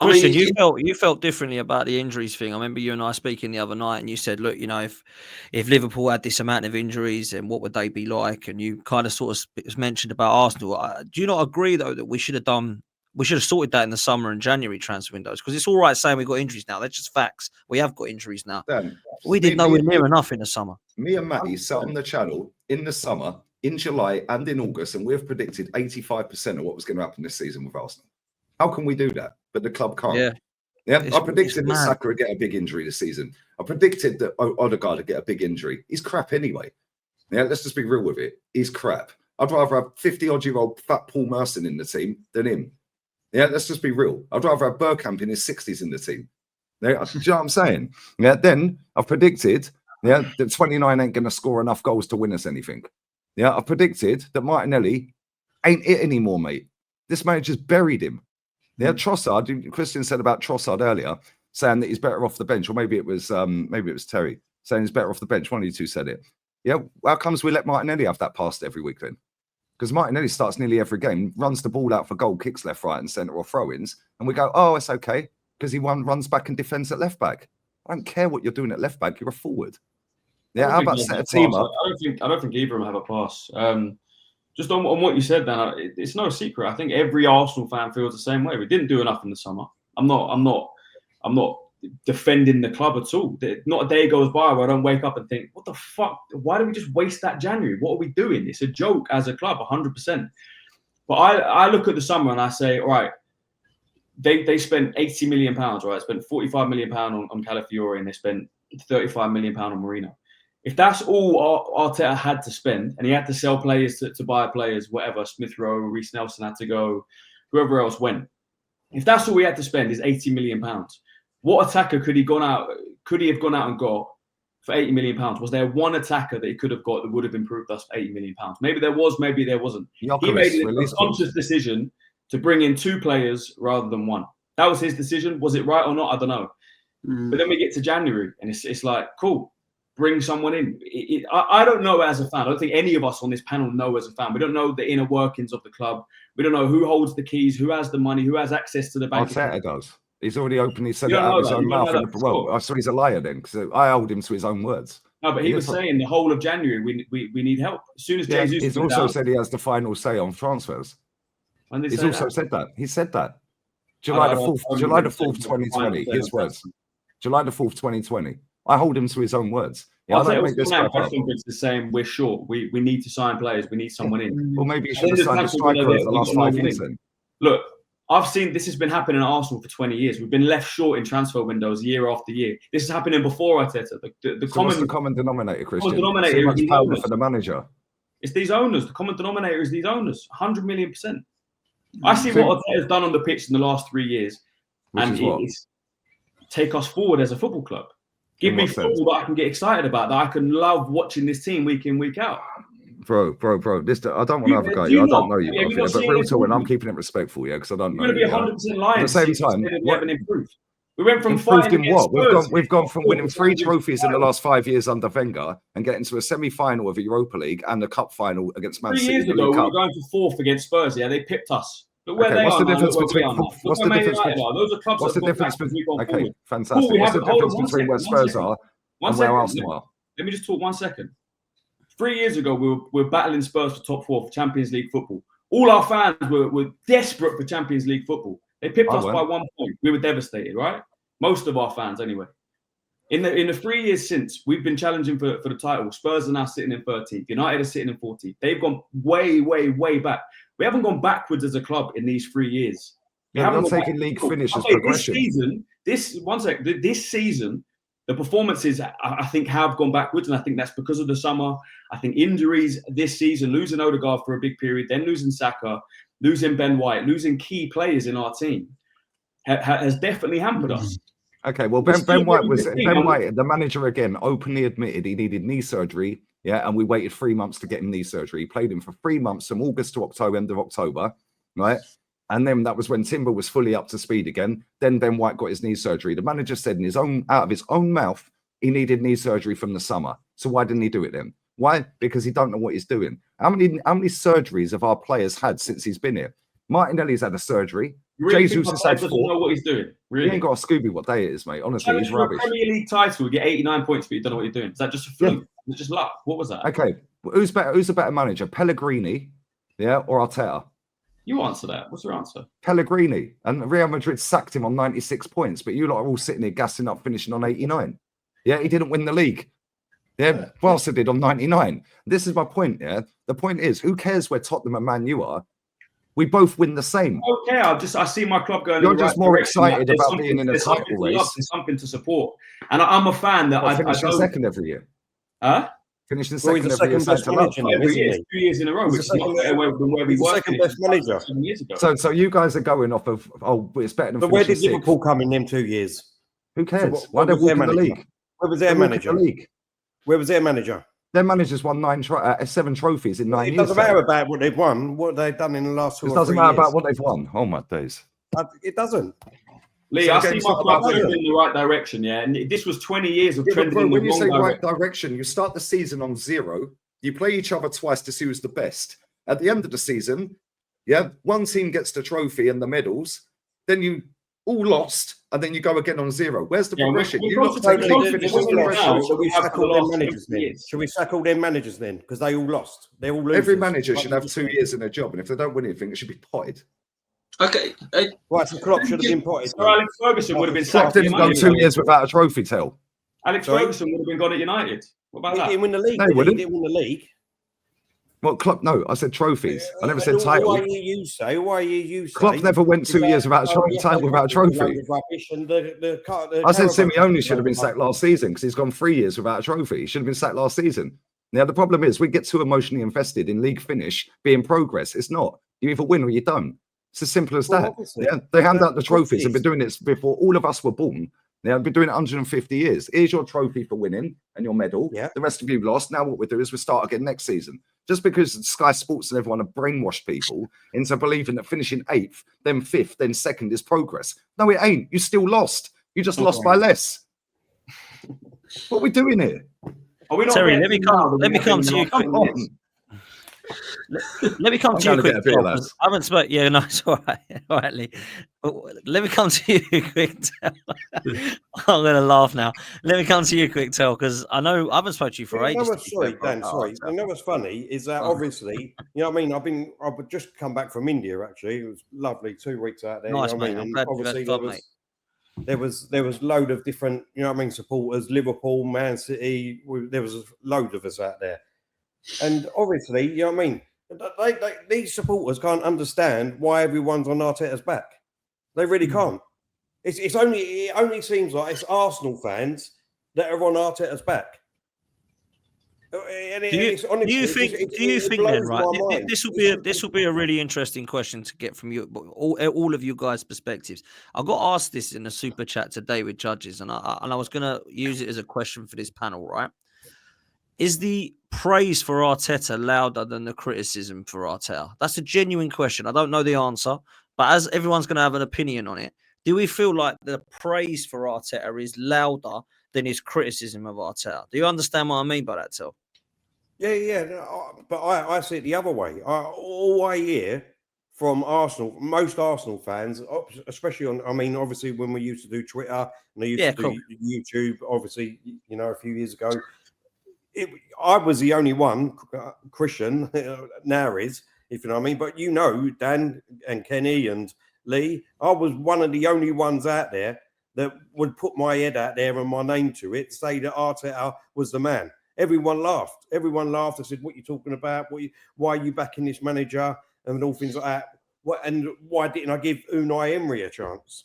Christian, you felt differently about the injuries thing. I remember you and I speaking the other night, and you said, "Look, if Liverpool had this amount of injuries, then what would they be like?" And you kind of sort of mentioned about Arsenal. Do you not agree though that we should have sorted that in the summer and January transfer windows? Because it's all right saying we've got injuries now. That's just facts. We have got injuries now. Dan, we did nowhere near enough in the summer. Me and Matty sat on the channel in the summer, in July and in August, and we've predicted 85% of what was going to happen this season with Arsenal. How can we do that? But the club can't. Yeah. I predicted that Saka would get a big injury this season. I predicted that Odegaard would get a big injury. He's crap anyway. Yeah, let's just be real with it. He's crap. I'd rather have 50-odd-year-old fat Paul Merson in the team than him. Yeah, let's just be real. I'd rather have Bergkamp in his 60s in the team. Yeah, do you know what I'm saying? Yeah, then I've predicted that 29 ain't going to score enough goals to win us anything. Yeah, I've predicted that Martinelli ain't it anymore, mate. This man just buried him. Yeah, Trossard, Christian said about Trossard earlier, saying that he's better off the bench, or maybe it was Terry saying he's better off the bench. One of you two said it. Yeah, how comes we let Martinelli have that pass every week then? Because Martinelli starts nearly every game, runs the ball out for goal, kicks left, right, and centre, or throw-ins, and we go, oh, it's okay, because he runs back and defends at left back. I don't care what you're doing at left back, you're a forward. Yeah, how about set a team up? I don't think either of them have a pass. Just on what you said, Dan, it's no secret. I think every Arsenal fan feels the same way. We didn't do enough in the summer. I'm not defending the club at all. Not a day goes by where I don't wake up and think, what the fuck? Why do we just waste that January? What are we doing? It's a joke as a club, 100%. But I look at the summer and I say, all right, they spent 80 million pounds, right? Spent 45 million pounds on Calafiori, and they spent 35 million pounds on Mourinho. If that's all Arteta had to spend, and he had to sell players to buy players, whatever, Smith Rowe, Reece Nelson had to go, whoever else went. If that's all we had to spend is 80 million pounds, what attacker could he have gone out and got for 80 million pounds? Was there one attacker that he could have got that would have improved us for 80 million pounds? Maybe there was, maybe there wasn't. He made a conscious decision to bring in two players rather than one. That was his decision. Was it right or not? I don't know. But then we get to January and it's like, cool. Bring someone in. I don't know as a fan. I don't think any of us on this panel know as a fan. We don't know the inner workings of the club. We don't know who holds the keys, who has the money, who has access to the bank. Arteta does. He's already openly said it out of his own mouth. Well, so he's a liar then, because I hold him to his own words. No, but he was saying the whole of January we need help. As soon as Jesus he's also said he has the final say on transfers. He's also said that. He said that. July the 4th, 2020. His words. July the 4th, 2020. I hold him to his own words. Yeah, I don't make this crap up. Is saying we're short. We need to sign players. We need someone in. Well, maybe you should have signed a striker over the last 5 years then. Look, I've seen this has been happening at Arsenal for 20 years. We've been left short in transfer windows year after year. This is happening before Arteta. What's the common denominator, Christian? Common denominator so much power for the manager. It's these owners. The common denominator is these owners. 100 million%. I see what Arteta has done on the pitch in the last 3 years, and it's take us forward as a football club. Give me football that I can get excited about, that I can love watching this team week in, week out. Bro. I don't want to have a go. I don't know you, but real talk, and I'm keeping it respectful, because I don't know. You're going to be 100% lying. At the same time, we haven't improved. We went from improved in what? We've gone from winning 3 trophies in the last 5 years under Wenger and getting to a semi-final of a Europa League and a cup final against Man City. 3 years ago, we were going for 4th against Spurs. Yeah, they pipped us. Look where what's the difference between? What's the difference between? Those are clubs. What's the difference between? Okay, fantastic. What's the difference between where Spurs are and where Arsenal are? Let me just talk 1 second. 3 years ago, we were battling Spurs for top 4 for Champions League football. All our fans were desperate for Champions League football. They pipped us by 1 point. We were devastated, right? Most of our fans, anyway. In the 3 years since, we've been challenging for the title. Spurs are now sitting in 13th. United are sitting in 14th. They've gone way, way, way back. We haven't gone backwards as a club in these 3 years. We haven't taken league finish as progression. This season, the performances, I think, have gone backwards, and I think that's because of the summer. I think injuries this season, losing Odegaard for a big period, then losing Saka, losing Ben White, losing key players in our team has definitely hampered us. Okay, well, Ben White, the manager, again, openly admitted he needed knee surgery. Yeah, and we waited 3 months to get him knee surgery. He played him for 3 months from August to October, end of October, right? And then that was when Timber was fully up to speed again. Then Ben White got his knee surgery. The manager said out of his own mouth, he needed knee surgery from the summer. So why didn't he do it then? Why? Because he don't know what he's doing. How many surgeries have our players had since he's been here? Martinelli's had a surgery. Jesus has had 4. Doesn't know what he's doing. Really? He ain't got a Scooby what day it is, mate. Honestly, he's rubbish. Premier League title, you get 89 points, but you don't know what you're doing. Is that just a fluke? Yeah. Is it just luck? What was that? Okay, who's better? Who's the better manager, Pellegrini, or Arteta? You answer that. What's your answer? Pellegrini. And Real Madrid sacked him on 96 points, but you lot are all sitting here gassing up, finishing on 89. Yeah, he didn't win the league. Yeah, Barca did on 99. This is my point. Yeah, the point is, who cares where Tottenham and Man U are? We both win the same. Okay, I see my club going. You're just more excited about being in a title race. There's something to support, and I'm a fan that I finish second every year. Huh? Finishing second every year. 2 years in a row, which is not better than where we were. Second best manager 7 years ago. So you guys are going off of it's better than. But where did Liverpool come in them 2 years? Who cares? So why they walk in the league? Where was their manager? Where was their manager? Their managers won 7 trophies in 9 years. It doesn't matter about what they've won, what they've done in the last 2 or 3 years. It doesn't matter about what they've won. Oh my days. It doesn't. Lee, I see my club moving in the right direction, yeah. And this was 20 years of trending in the wrong direction. When you say right direction, you start the season on 0. You play each other twice to see who's the best. At the end of the season, yeah, one team gets the trophy and the medals. Then you all lost, and then you go again on 0. Where's the progression? Should we sack all their managers then? Because they all lost. They're all losers. Every manager should have 2 years in their job, and if they don't win anything, it should be potted. Okay. Right, so Klopp should have been potted. So Alex Ferguson would have been sacked. Klopp didn't go 2 years without a trophy, Tell. Alex Ferguson would have been gone at United. What about that? He didn't win the league. No, he didn't win the league. Well, Klopp, no, I said trophies. I never said title. Why you say? Klopp never went 2 years without a title, without a trophy. I said Simeone should have been sacked last season because he's gone 3 years without a trophy. He should have been sacked last season. Now, the problem is we get too emotionally invested in league finish being progress. It's not. You either win or you don't. It's as simple as that. Yeah, they hand out the trophies and been doing this before all of us were born. They've been doing it 150 years. Here's your trophy for winning and your medal. Yeah. The rest of you lost. Now what we do is we start again next season. Just because Sky Sports and everyone have brainwashed people into believing that finishing 8th, then 5th, then 2nd is progress. No, it ain't. You still lost. You just lost by less. What are we doing here? Terry, let me come to you. Come on. Let me come to you quick. I haven't spoken. Yeah, no, it's all right. All right, Lee. Let me come to you quick. I'm going to laugh now. Let me come to you quick, Tel, because I know I haven't spoken to you for ages. Sorry, Dan. Sorry. You know what's funny is that obviously, you know what I mean. I've just come back from India. Actually, it was lovely. 2 weeks out there. Nice, you know mate. I'm glad obviously there was load of different, you know what I mean, supporters. Liverpool, Man City. There was a load of us out there, and obviously, you know what I mean. These supporters can't understand why everyone's on Arteta's back. They really can't. It only seems like it's Arsenal fans that are on Arteta's back. Do you think then, right? This will be a really interesting question to get from you, all of you guys' perspectives. I got asked this in a super chat today with judges, and I was going to use it as a question for this panel, right? Is the praise for Arteta louder than the criticism for Arteta? That's a genuine question. I don't know the answer, but as everyone's going to have an opinion on it, do we feel like the praise for Arteta is louder than his criticism of Arteta? Do you understand what I mean by that, Tel? Yeah. But I see it the other way. All I hear from Arsenal, most Arsenal fans, especially on, I mean, obviously when we used to do Twitter and I used to do YouTube, obviously, you know, a few years ago, I was the only one, Christian, now is, if you know what I mean. But you know, Dan and Kenny and Lee, I was one of the only ones out there that would put my head out there and my name to it, say that Arteta was the man. Everyone laughed. I said, what are you talking about? Why are you backing this manager? And all things like that. And why didn't I give Unai Emery a chance?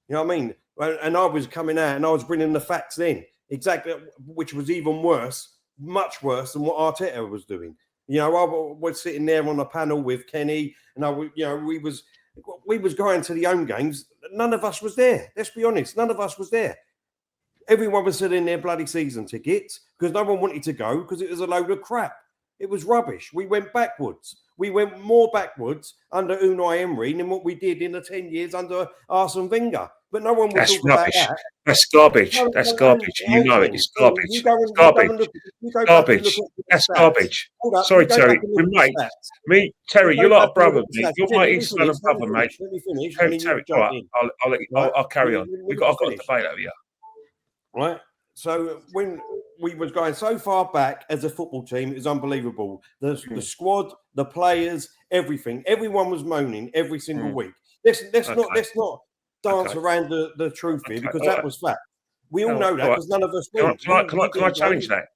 You know what I mean? And I was coming out and I was bringing the facts in, exactly, which was even worse. Much worse than what Arteta was doing. You know, I was sitting there on a panel with Kenny, and we was going to the home games. None of us was there. Let's be honest, none of us was there. Everyone was selling their bloody season tickets because no one wanted to go because it was a load of crap. It was rubbish. We went backwards. We went more backwards under Unai Emery than what we did in the 10 years under Arsene Wenger. But no one will talk about that. That's garbage. That's garbage. You know it. It's garbage. It's garbage. Garbage. That's garbage. Sorry, Terry. We're mates. Terry, you're like a brother, mate. You're my East brother, mate. Let me finish. Terry, all right, I'll carry on. I've got a debate over here. Right. So when we was going so far back as a football team, it was unbelievable. The squad, the players, everything. Everyone was moaning every single week. Let's not dance around the truth here, because that was fact. We all know that, because none of us win. Can I challenge that?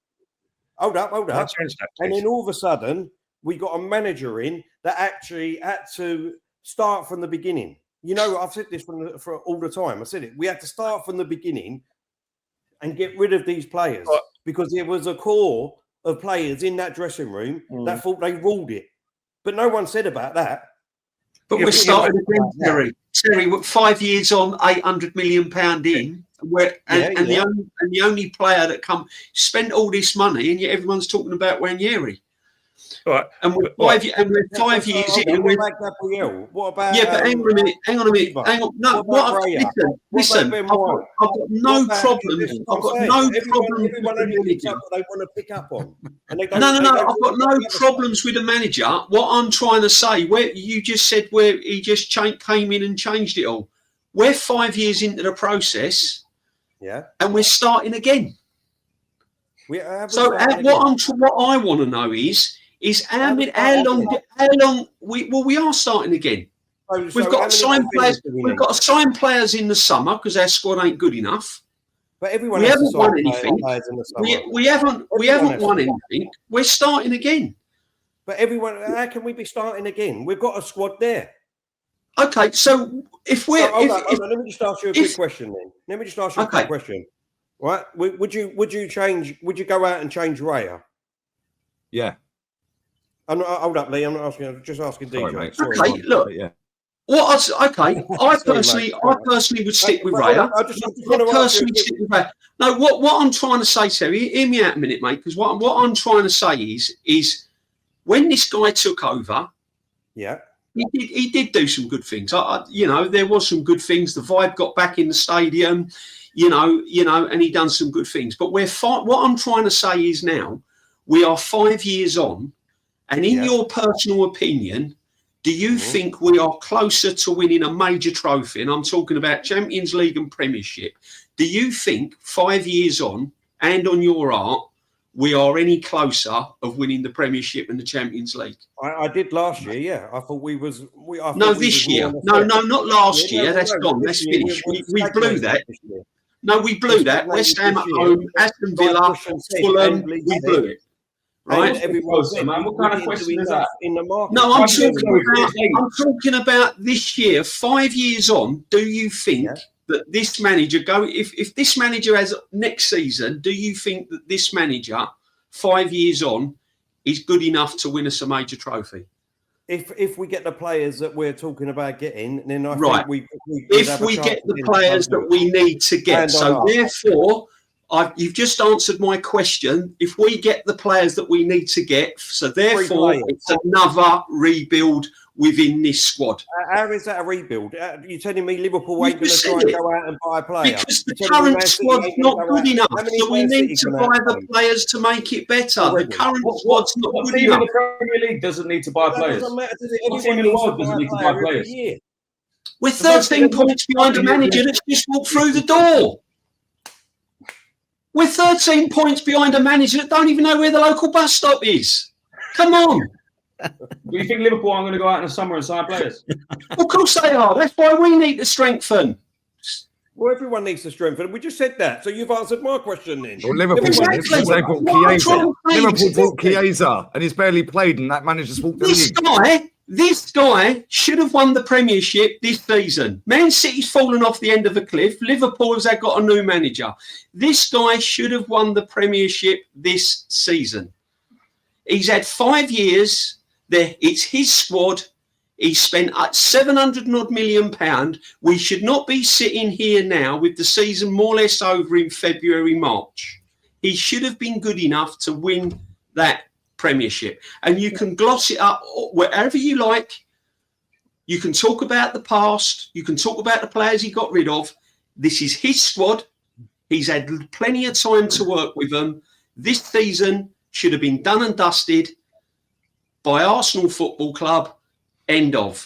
Hold up. Can I change that, and then all of a sudden, we got a manager in that actually had to start from the beginning. You know, I've said this for all the time. I said it. We had to start from the beginning and get rid of these players, because there was a core of players in that dressing room that thought they ruled it. But no one said about that. But we're starting again, Terry. We're 5 years on, £800 million in, the only player that spent all this money, and yet everyone's talking about Ranieri. Right. And we're 5 years in. What about? Yeah, but hang on a minute. Hang on. No, listen. I've got no problems. I've got no problems with the manager. They want to pick up on. No. I've got no problems with the manager. What I'm trying to say, where you just said where he just came in and changed it all. We're 5 years into the process, and we're starting again. What I want to know is how long we are starting again. We've got to sign players. We've got to sign players in the summer because our squad ain't good enough. But everyone we haven't won anything. We haven't won anything. We're starting again. But everyone, how can we be starting again? We've got a squad there. Okay, so if we're let me just ask you a quick question then. Let me just ask you a quick question. Right? Would you change? Would you go out and change Raya? Yeah. Hold up, Lee. I'm not asking. I'm just asking DJ. Mate. Okay, look. Yeah. I personally would stick with Raya. I personally stick with Raya. No, what I'm trying to say, Terry, hear me out a minute, mate. Because what I'm trying to say is when this guy took over, he did do some good things. There was some good things. The vibe got back in the stadium. And he done some good things. But what I'm trying to say is now we are 5 years on, and in your personal opinion, do you think we are closer to winning a major trophy? And I'm talking about Champions League and Premiership. Do you think 5 years on, and on your art, we are any closer of winning the Premiership and the Champions League? I did last year, yeah. I thought we was. This year. No, not last year. That's gone. That's finished. We blew that. No, we blew that. West Ham at home, Aston Villa, Fulham, we blew it. Right? What kind of question is that? In the market? No, I'm talking about this year, 5 years on. Do you think that this manager if this manager has next season, do you think that this manager 5 years on is good enough to win us a major trophy? If we get the players that we're talking about getting, then I think we if we get the players that we need to get. So therefore, you've just answered my question. If we get the players that we need to get, so therefore it's another rebuild within this squad. How is that a rebuild? You're telling me Liverpool ain't going to try and go out and buy a player? Because the current squad's not good enough. So we need to buy the players to make it better. The current squad's not good enough. The Premier League doesn't need to buy players. What team in the world doesn't need to buy players? We're 13 points behind a manager that's just walked through the door. We're 13 points behind a manager that don't even know where the local bus stop is. Come on. Do you think Liverpool aren't going to go out in the summer and sign players? Of course they are. That's why we need to strengthen. Well, everyone needs to strengthen. We just said that. So you've answered my question then. Well, Liverpool bought Chiesa and he's barely played and that manager's walked the league. This guy should have won the Premiership this season. Man City's fallen off the end of the cliff. Liverpool has got a new manager. This guy should have won the Premiership this season. He's had 5 years there. It's his squad. He spent £700 million. We should not be sitting here now with the season more or less over in February, March. He should have been good enough to win that Premiership. And you can gloss it up wherever you like. You can talk about the past. You can talk about the players he got rid of. This is his squad. He's had plenty of time to work with them. This season should have been done and dusted by Arsenal Football Club. End of.